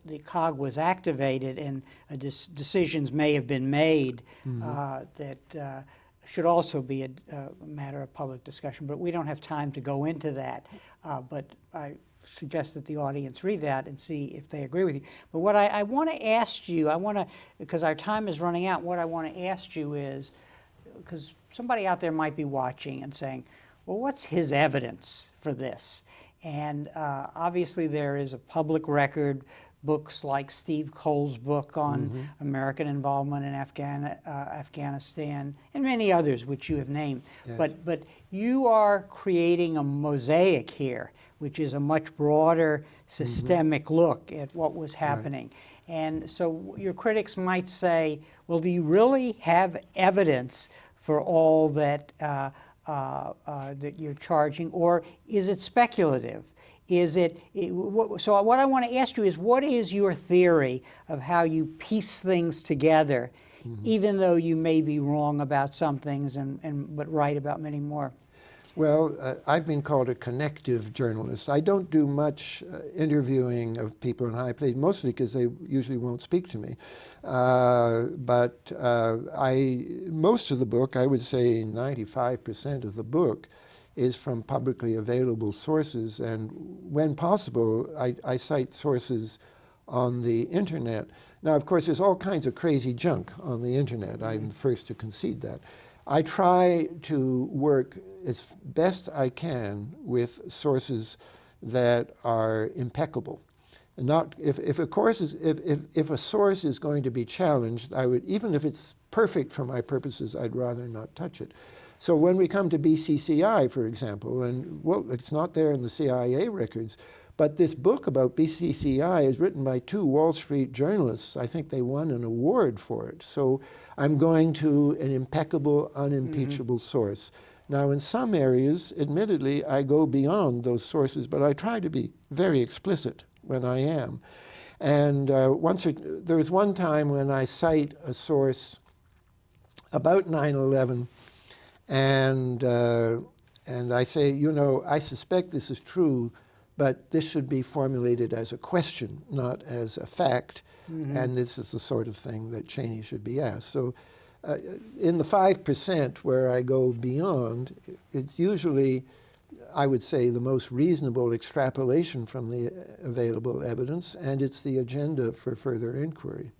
Speaker 1: the COG was activated and decisions may have been made that should also be a matter of public discussion. But we don't have time to go into that. But I suggest that the audience read that and see if they agree with you. But what I want to ask you, because our time is running out, what I want to ask you is, because somebody out there might be watching and saying, well, what's his evidence for this? And obviously there is a public record, books like Steve Cole's book on American involvement in Afghanistan, and many others which you have named. Yes. But you are creating a mosaic here, which is a much broader systemic look at what was happening. Right. And so your critics might say, well, do you really have evidence for all that, that you're charging, or is it speculative? So what I want to ask you is, what is your theory of how you piece things together, even though you may be wrong about some things but right about many more?
Speaker 2: Well, I've been called a connective journalist. I don't do much interviewing of people in high places, mostly because they usually won't speak to me. But most of the book, I would say 95% of the book, is from publicly available sources, and when possible, I cite sources on the internet. Now, of course, there's all kinds of crazy junk on the internet. I'm the first to concede that. I try to work as best I can with sources that are impeccable. And not if a source is going to be challenged, I would, even if it's perfect for my purposes, I'd rather not touch it. So when we come to BCCI, for example, and well, it's not there in the CIA records, but this book about BCCI is written by two Wall Street journalists. I think they won an award for it. So I'm going to an impeccable, unimpeachable source. Now, in some areas, admittedly, I go beyond those sources, but I try to be very explicit when I am. And there was one time when I cite a source about 9/11, and I say, you know, I suspect this is true, but this should be formulated as a question, not as a fact. And this is the sort of thing that Cheney should be asked. So in the 5% where I go beyond, it's usually, I would say, the most reasonable extrapolation from the available evidence, and it's the agenda for further inquiry.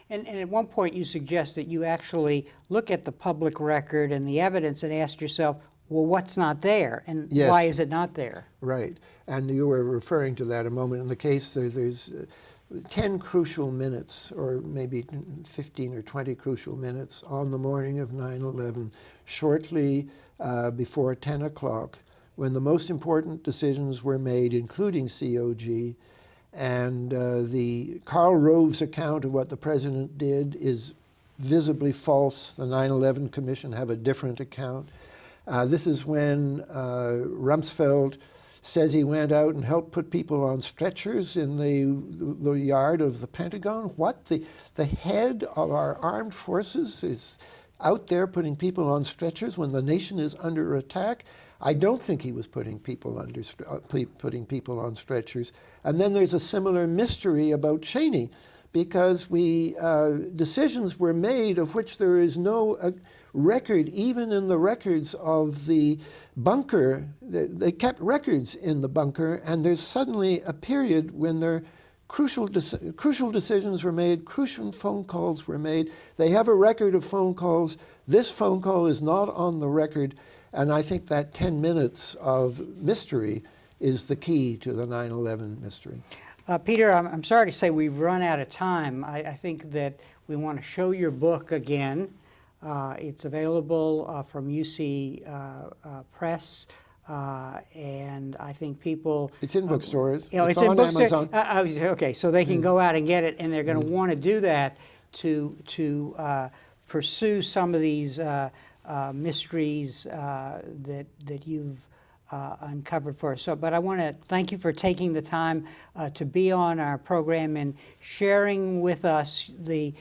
Speaker 1: And at one point you suggest that you actually look at the public record and the evidence and ask yourself, well, what's not there, and
Speaker 2: Yes.
Speaker 1: why is it not there?
Speaker 2: Right, and you were referring to that a moment. In the case, there's 10 crucial minutes, or maybe 15 or 20 crucial minutes on the morning of 9/11, shortly before 10 o'clock, when the most important decisions were made, including COG, and the Karl Rove's account of what the president did is visibly false. The 9/11 Commission have a different account. This is when Rumsfeld says he went out and helped put people on stretchers in the yard of the Pentagon. What? The head of our armed forces is out there putting people on stretchers when the nation is under attack? I don't think he was putting people on stretchers. And then there's a similar mystery about Cheney, because decisions were made of which there is no record, even in the records of the bunker. They kept records in the bunker, and there's suddenly a period when crucial decisions were made, crucial phone calls were made. They have a record of phone calls. This phone call is not on the record, and I think that 10 minutes of mystery is the key to the 9/11 mystery.
Speaker 1: Peter, I'm sorry to say we've run out of time. I think that we want to show your book again. It's available from UC Press, and I think people...
Speaker 2: It's in bookstores.
Speaker 1: You know,
Speaker 2: it's
Speaker 1: in
Speaker 2: on Amazon.
Speaker 1: Okay, so they can go out and get it, and they're going to want to do that to pursue some of these mysteries that you've uncovered for us. So, but I want to thank you for taking the time to be on our program and sharing with us the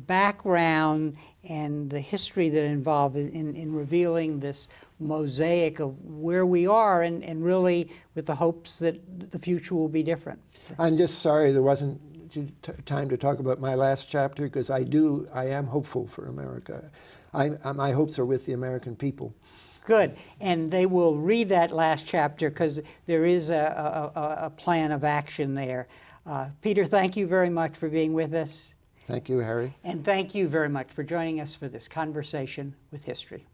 Speaker 1: background and the history that involved in revealing this mosaic of where we are, and really with the hopes that the future will be different.
Speaker 2: I'm just sorry there wasn't time to talk about my last chapter, because I am hopeful for America. My hopes are with the American people.
Speaker 1: Good, and they will read that last chapter because there is a plan of action there. Peter, thank you very much for being with us.
Speaker 2: Thank you, Harry.
Speaker 1: And thank you very much for joining us for this conversation with history.